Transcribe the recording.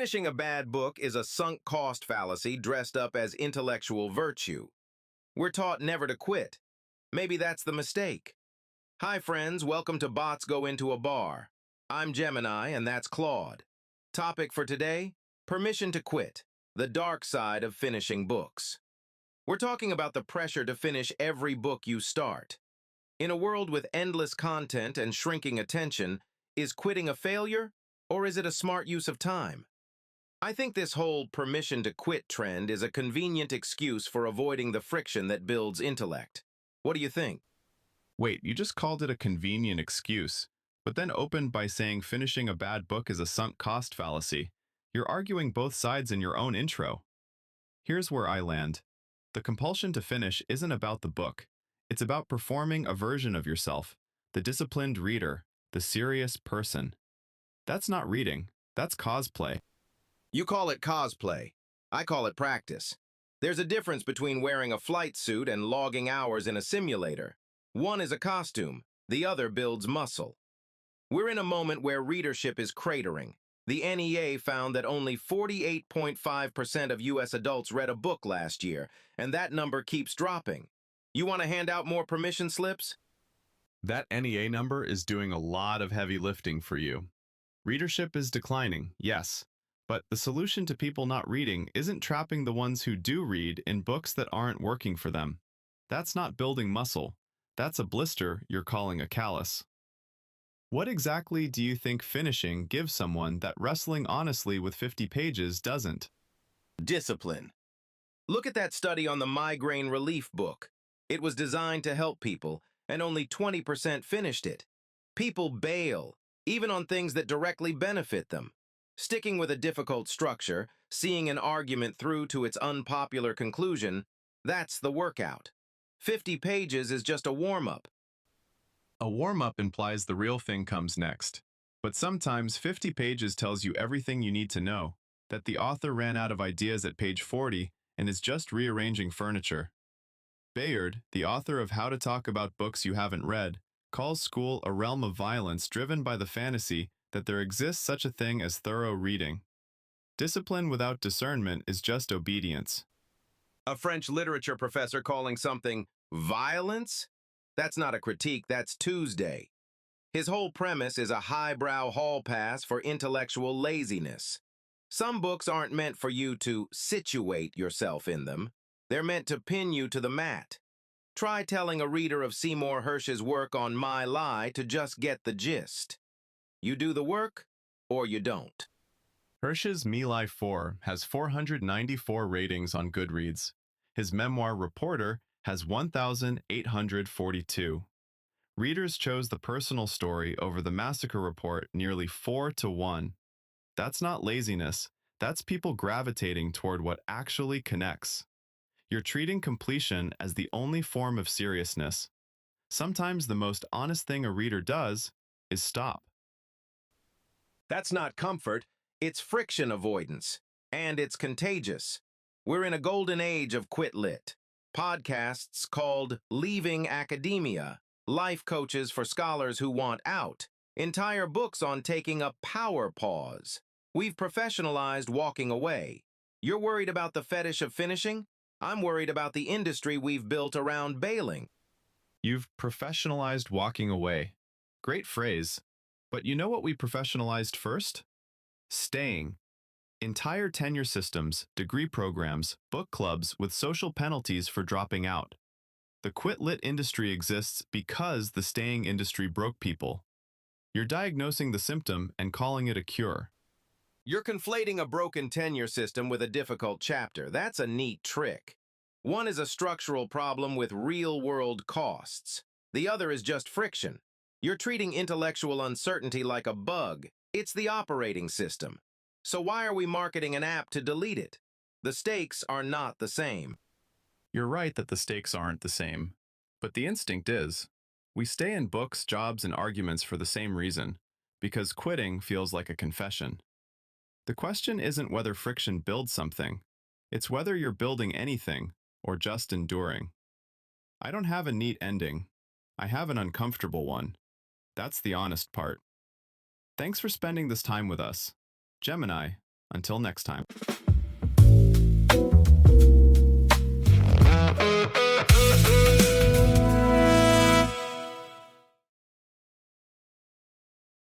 Finishing a bad book is a sunk cost fallacy dressed up as intellectual virtue. We're taught never to quit. Maybe that's the mistake. Hi friends, welcome to Bots Go Into a Bar. I'm Gemini and that's Claude. Topic for today, permission to quit, the dark side of finishing books. We're talking about the pressure to finish every book you start. In a world with endless content and shrinking attention, is quitting a failure or is it a smart use of time? I think this whole permission to quit trend is a convenient excuse for avoiding the friction that builds intellect. What do you think? Wait, you just called it a convenient excuse, but then opened by saying finishing a bad book is a sunk cost fallacy. You're arguing both sides in your own intro. Here's where I land. The compulsion to finish isn't about the book. It's about performing a version of yourself, the disciplined reader, the serious person. That's not reading, that's cosplay. You call it cosplay. I call it practice. There's a difference between wearing a flight suit and logging hours in a simulator. One is a costume, the other builds muscle. We're in a moment where readership is cratering. The NEA found that only 48.5% of U.S. adults read a book last year, and that number keeps dropping. You want to hand out more permission slips? That NEA number is doing a lot of heavy lifting for you. Readership is declining, yes, but the solution to people not reading isn't trapping the ones who do read in books that aren't working for them. That's not building muscle. That's a blister you're calling a callus. What exactly do you think finishing gives someone that wrestling honestly with 50 pages doesn't? Discipline. Look at that study on the migraine relief book. It was designed to help people, and only 20% finished it. People bail, even on things that directly benefit them. Sticking with a difficult structure, seeing an argument through to its unpopular conclusion, that's the workout. 50 pages is just a warm-up. A warm-up implies the real thing comes next. But sometimes 50 pages tells you everything you need to know, that the author ran out of ideas at page 40 and is just rearranging furniture. Bayard, the author of How to Talk About Books You Haven't Read, calls school a realm of violence driven by the fantasy that there exists such a thing as thorough reading. Discipline without discernment is just obedience. A French literature professor calling something violence? That's not a critique, that's Tuesday. His whole premise is a highbrow hall pass for intellectual laziness. Some books aren't meant for you to situate yourself in them. They're meant to pin you to the mat. Try telling a reader of Seymour Hersh's work on My Lie to just get the gist. You do the work, or you don't. Hersh's My Lie 4 has 494 ratings on Goodreads. His memoir Reporter has 1,842. Readers chose the personal story over the massacre report nearly 4-1. That's not laziness, that's people gravitating toward what actually connects. You're treating completion as the only form of seriousness. Sometimes the most honest thing a reader does is stop. That's not comfort, it's friction avoidance, and it's contagious. We're in a golden age of quit lit. Podcasts called Leaving Academia, life coaches for scholars who want out, entire books on taking a power pause. We've professionalized walking away. You're worried about the fetish of finishing? I'm worried about the industry we've built around bailing. You've professionalized walking away. Great phrase. But you know what we professionalized first? Staying. Entire tenure systems, degree programs, book clubs with social penalties for dropping out. The quit-lit industry exists because the staying industry broke people. You're diagnosing the symptom and calling it a cure. You're conflating a broken tenure system with a difficult chapter. That's a neat trick. One is a structural problem with real-world costs. The other is just friction. You're treating intellectual uncertainty like a bug. It's the operating system. So why are we marketing an app to delete it? The stakes are not the same. You're right that the stakes aren't the same. But the instinct is. We stay in books, jobs, and arguments for the same reason, because quitting feels like a confession. The question isn't whether friction builds something. It's whether you're building anything or just enduring. I don't have a neat ending. I have an uncomfortable one. That's the honest part. Thanks for spending this time with us. Gemini, Until next time.